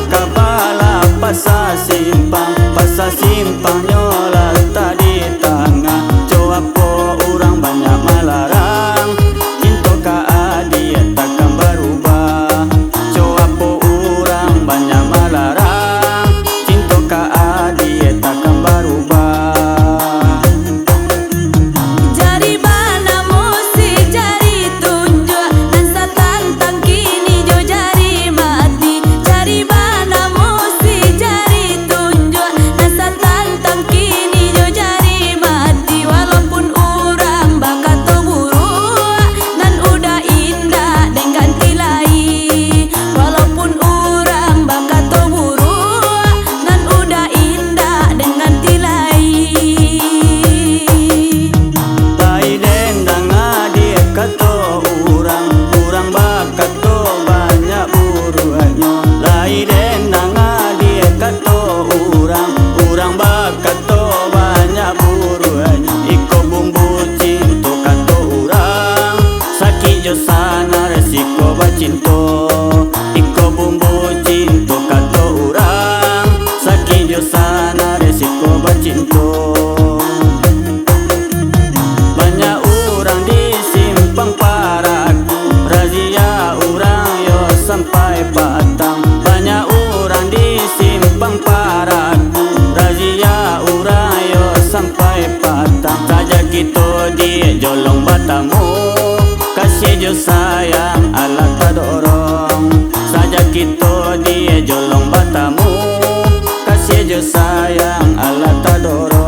kabala pasar simpang nyola tadi tengah coba po orang banyak malarang cinta ka dia takkan berubah coba po orang banyak malarang cinta ka dia takkan berubah. Sana resiko bacinto iko bumbu cinto kato urang saking jo sana resiko bacinto. Banyak urang di simpang paraku razia urang yo sampai batang. Banyak urang di simpang paraku razia urang yo sampai batang. Saja gitu di jolong batamu kasih jo sayang ala kadorong saja kita dia jolong batamu kasih jo sayang ala kadorong.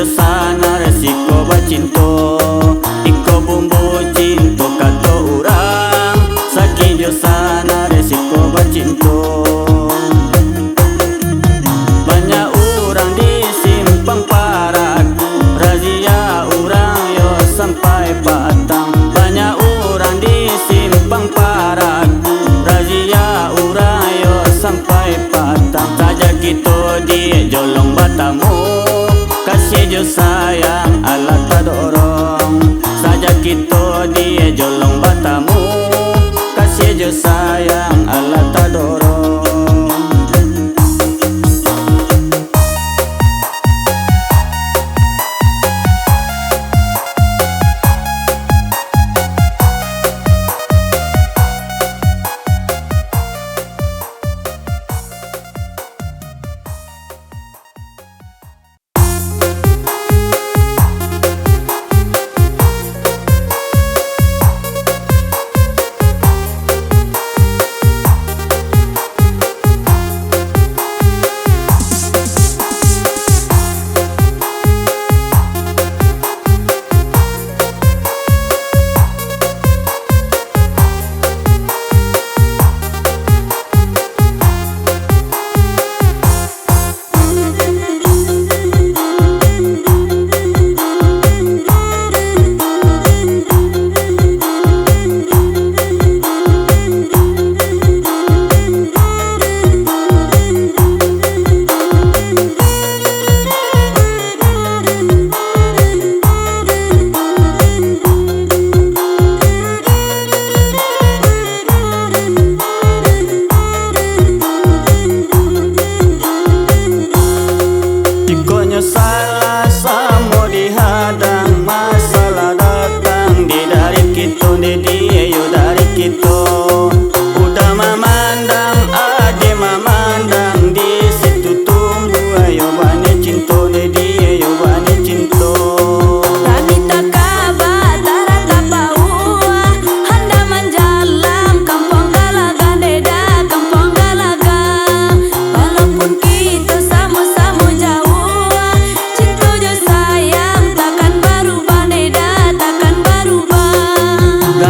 Sana resiko bacinto iko bumbu cinto kato urang saking jo sana resiko bacinto. Banyak urang di simpang paraku razia urang yo sampai batang. Banyak urang di simpang paraku razia urang yo sampai batang. Saja gitu di jolong batamu kasih jo sayang ala kadorong saja kita dia jolong batamu kasih jo sayang ala kadorong.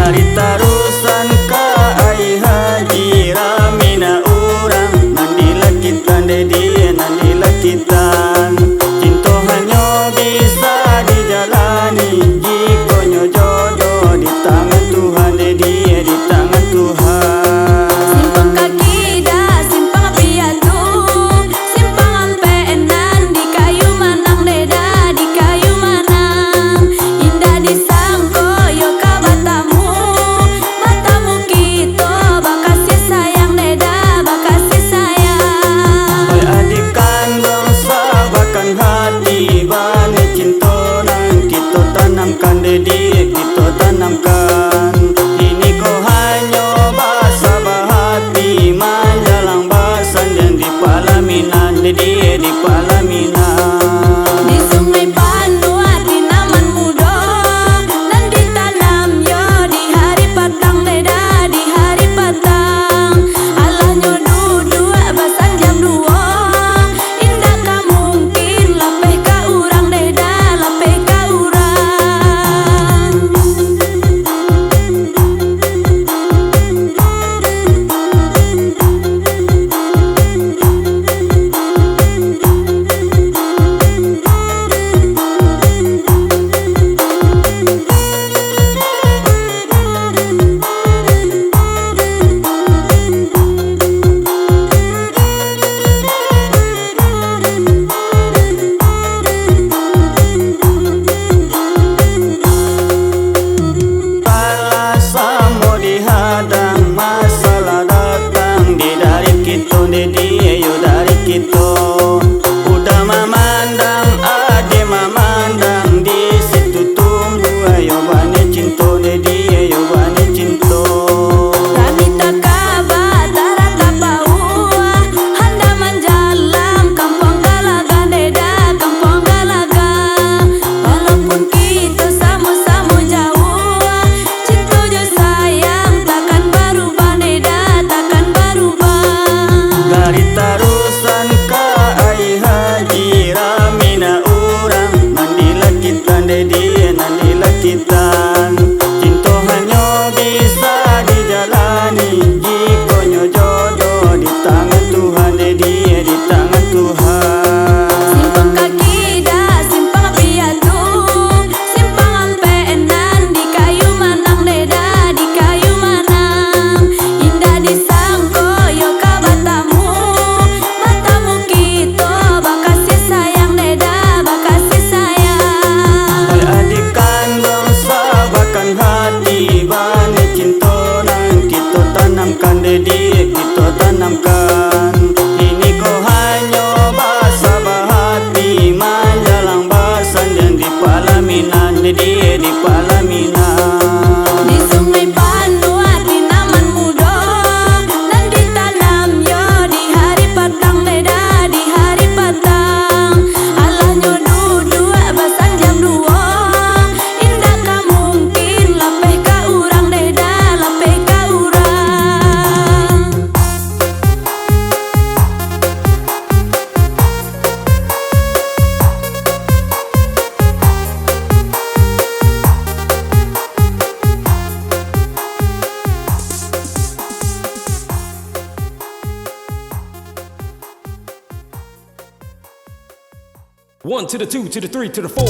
Dari tarusan ka ai haji ramina urang nandilah kita dedi nandilah kita cinta hanya bisa dijalani jika nyo jodoh di tangan Tuhan dedi di tangan Tuhan. Simpang kaki dah simpang piatu simpang ampe enan di kayu manang deda di kayu manang indah disangko yo ka batamu batamu kito bakasih sayang deda bakasih sayang. Oi adik kandung sabakan hati bane cinta nang kita tanamkan dedi kita tanamkan ini ko hanya bahasa bahati manjalang basan dan di palaminan dedi di palaminan. Di sungai Pandu hati naman mudo dan ditanam yo di hari patang deda di hari patang alahnya duduk basan jam 2 indah ka mungkin lapeh ka urang deda lapeh ka urang. Alasanmu dihadang masalah datang di dari kita dedi ayo dari kita udah memandang ade memandang di situ tumbuh ayo bane cinta dedi ayo bane cinta. Kami tak kabar tarata paua handa menjalang kampung Galaga deda kampung Galaga walaupun kita sama-sama jauh cinta jo sayang takkan berubah deda takkan berubah. Dari tarusan ka ai haji ramina urang nandilah kita dedi nandilah kita cinta hanya bisa dijalani jika nyo jodoh di tangan Tuhan dedi di tangan Tuhan. Simpang kaki dah simpang piatu simpang ampe enan di kayu manang deda di kayu manang indah disangko yo ka batamu batamu kito bakasih sayang deda bakasih sayang. Oi adik kandung sabakan hati bane cinta nang kita tanamkan dedi kita tanamkan ini ko hanya bahasa bahati manjalang basan dan di palaminan dedi di palaminan. Di sungai Pandu hati naman mudo dan ditanam yo di hari patang deda di hari patang alahnya duduk basan jam 2 indah ka mungkin lapeh ka urang deda lapeh ka urang. One to the two to the three to the four.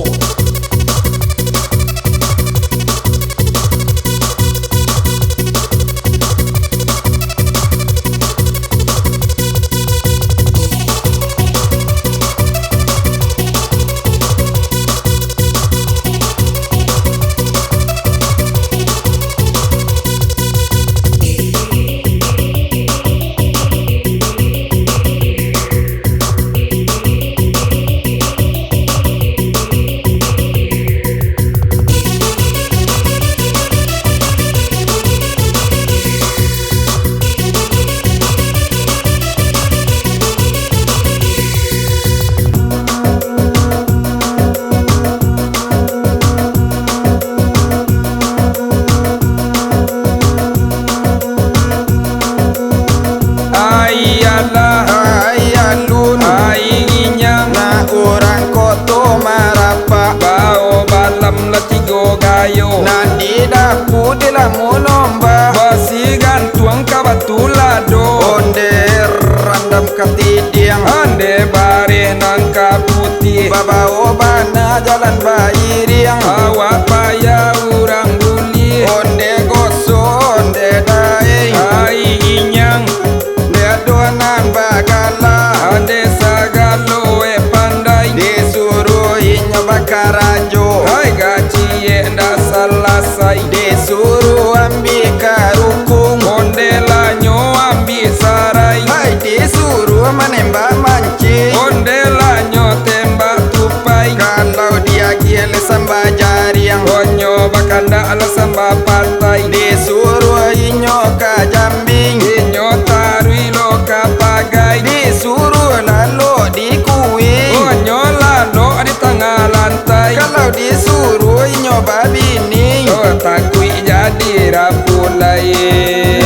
pulaye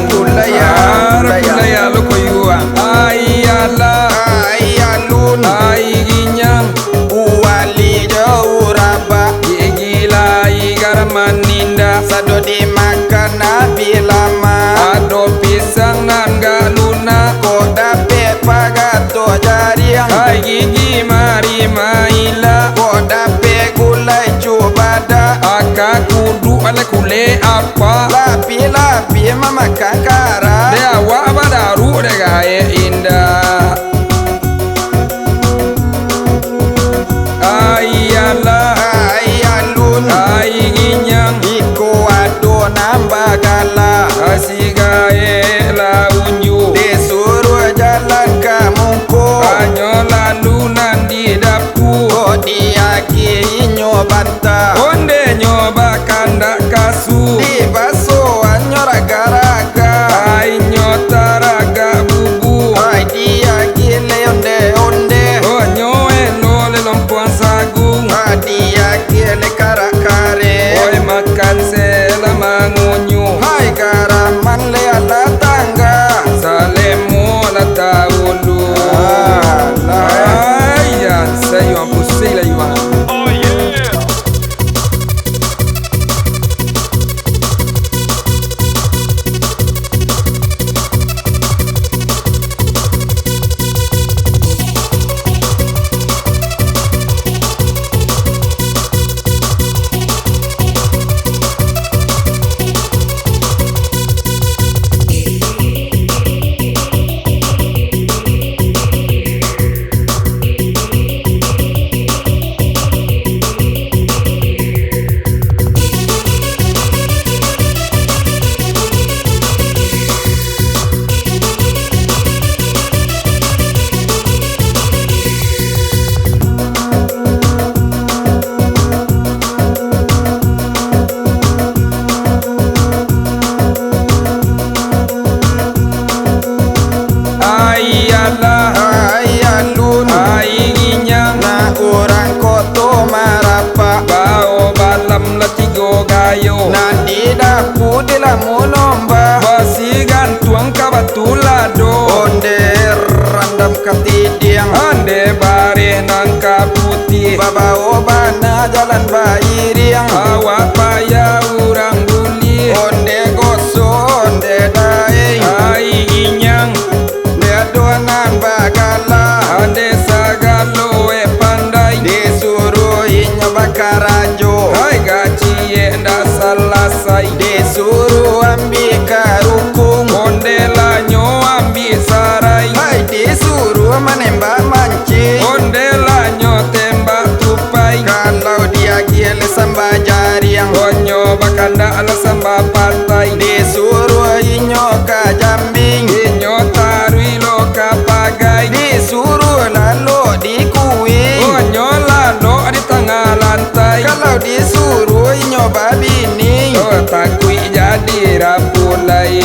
pulaya lo koyua ai ala ai alun ai ginyang uwali jauraba gila igar maninda sado dimakan nabi lama ado pisang nan galuna ko dape pagato jariang ai gigi mari maila ko dape gulai cubada aka kudu ale kule apa lapi mama kakara de awa badaru de gaye indah ai ala ai alun ai ginyang iko ado nambagala asigae la unyu disuruh jalan kamungko anyo lalu nandi dapu diaki nyobanta onde nyoba kanda kasu di baso anyo raga-raga ai nyotaraga bubu ai diaki leonde onde onyo elo le lompuan sagung diaki le karakare oi makan sela mangunyu hai garaman le ala tangga salemo la taulu ayan sayo pusing la yuan ai ala ai alun ai ginyang na orang koto marapa bao balam la tigo gayo nandi daku di lamunomba basigan tuang kabatula do onde randam katidiang ande bare nangka putih baba obana jalan bairiang awak paya urang buli onde goso onde daeng ai ginyang de adonan bagala ande sagalo e pandai disuruh inyo bakarajo hai gaci nda salasai disuruh ambi karukung onde lanyo ambi sarai hai disuruh menembak mancing onde lanyo tembak tupai kalau dia gile samba jariang onyo bakanda ala samba pantai disuruh inyo ka jambing inyo tarui lo kapagai disuruh lalu di kuing onyo lalo di tengah lantai kalau disuruh inyo babini takui jadi rapulai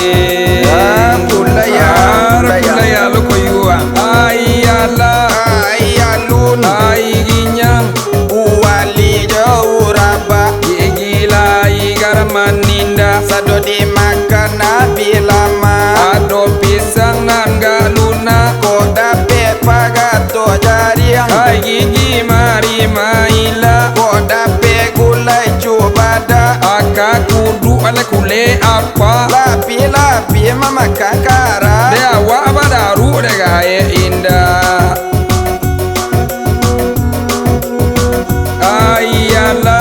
rapulaya lo koyua ai ala ai alun ai ginyang uwali jauraba gila igar maninda sado dimakan nabi lama ado pisang nan galuna ko dape pagato jariang ai gigi mari maila ko dape gulai cubada aka kudu ale kule apa lapi mama kakara de awa badaru de gaye indah ai ala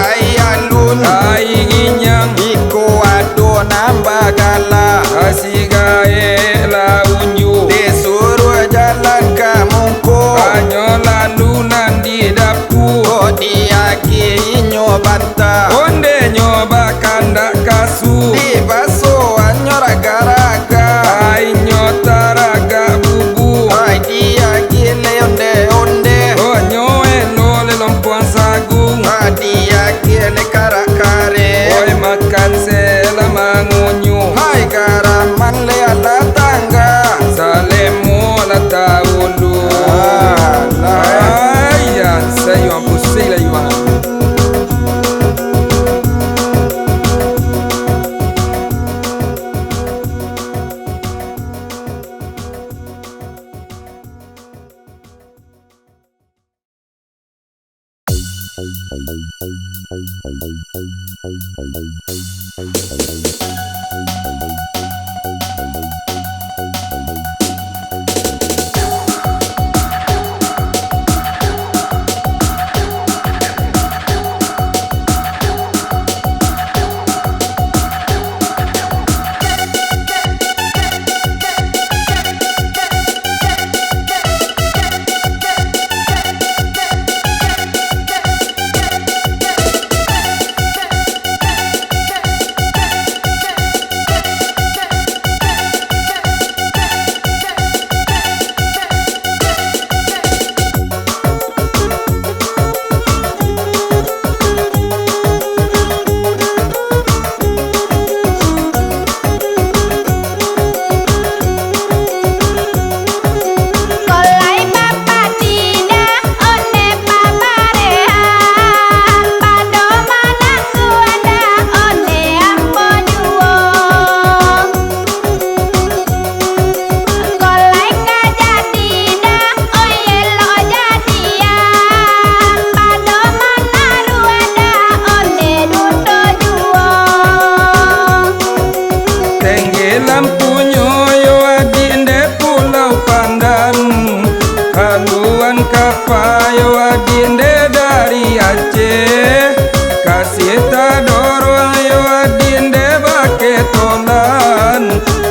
ai alun ai ginyang iko ado nambagala asigae la unyu disuruh jalan kamungko anyo lalu nandi dapu diaki nyobanta onde nyoba kanda kasu di baso anyo raga-raga ai nyotaraga bubu ai diaki leonde onde onyo elo le lompuan sagung diaki le karakare oi makan sela mangunyu hai garaman le ala tangga salemo la taulu ayan sayo pusing la yuan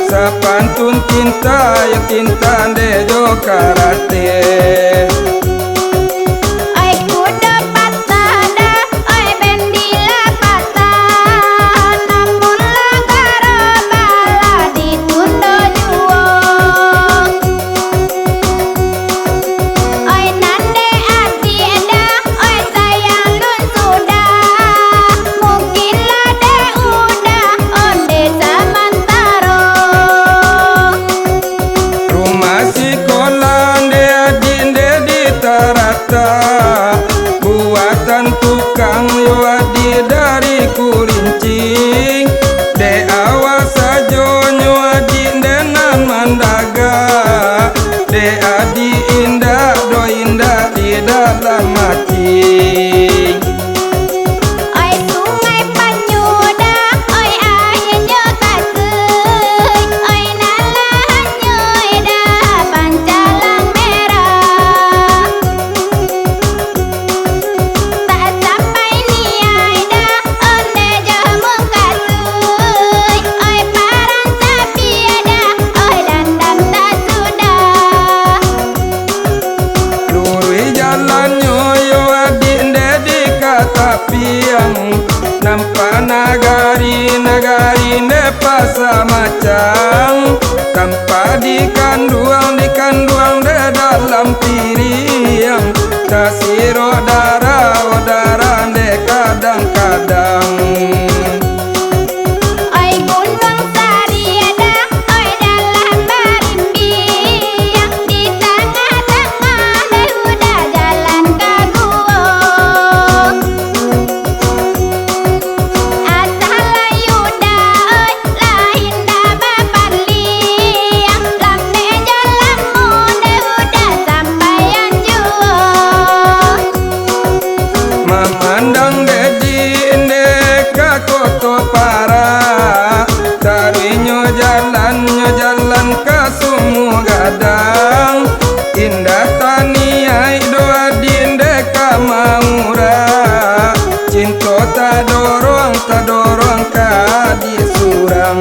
Sapantun cinta ya cinta dejo karate. Ai kuda patada, ai bendila patah, namun langgar bala ditunda juo. Ai nande ati eda, ai sayang lun sudah, mungkinlah de udah onde samantaro. Rumah sekolah de adinde di tarata, buatan tukang yo adi dari kurincing. De awas sajo nyo adinde nan mandaga, de adi indah do indah di dalam hati. Ai sungai Panyuda, ai ayeunyo kaseuy, ai nalahanyo eda pancalang merah. Tak sampai niai dah onde jamun kaseuy, ai parang sapi eda, ai dandam tak sudah. Lurui jalannya yo adinde di kata piang, nampak nagari ne pasa macang, tanpa dikanduang de dalam piriang, kasih rodara de kadang-kadang. Ai gunung sari ada, ai dalam barimbiang, di tengah-tengah udah jalan ke gua. Asal layuda, ai lain dah baparliang, lambe jalanmu udah sampaian jua. Memandang dedi inde ka koto para, tarinyo jalan ka sumu gadang, indah taniai doa dinde ka maura, cinta ta dorong ka di surang.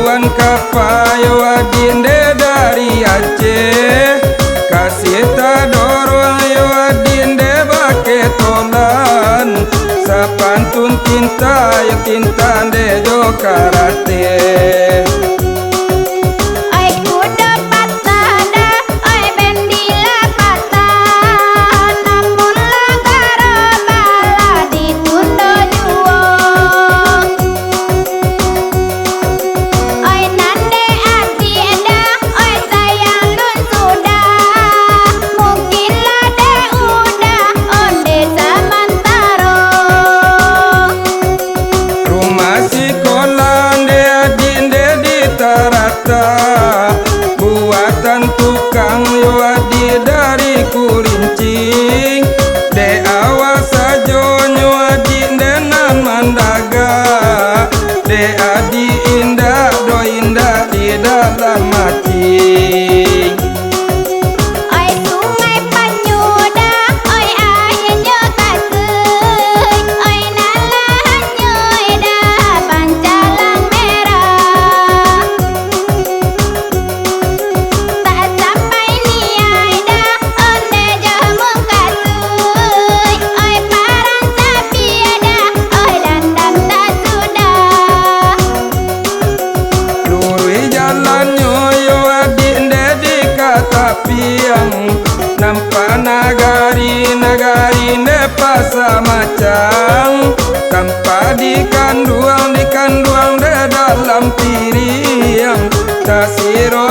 Tuan kapayo adinde dari Aceh, kasih tak dorong yo adinde bake tolan, sapantun tinta yo tinta dejo karate. Buatan tukang yo adi dari Kulincing, de awas sajo nyo adi denan mandaga, de adi indah do indah di dalam mati. Nampak nagari pasa macang, tanpa dikanduang de dalam piring, tasiro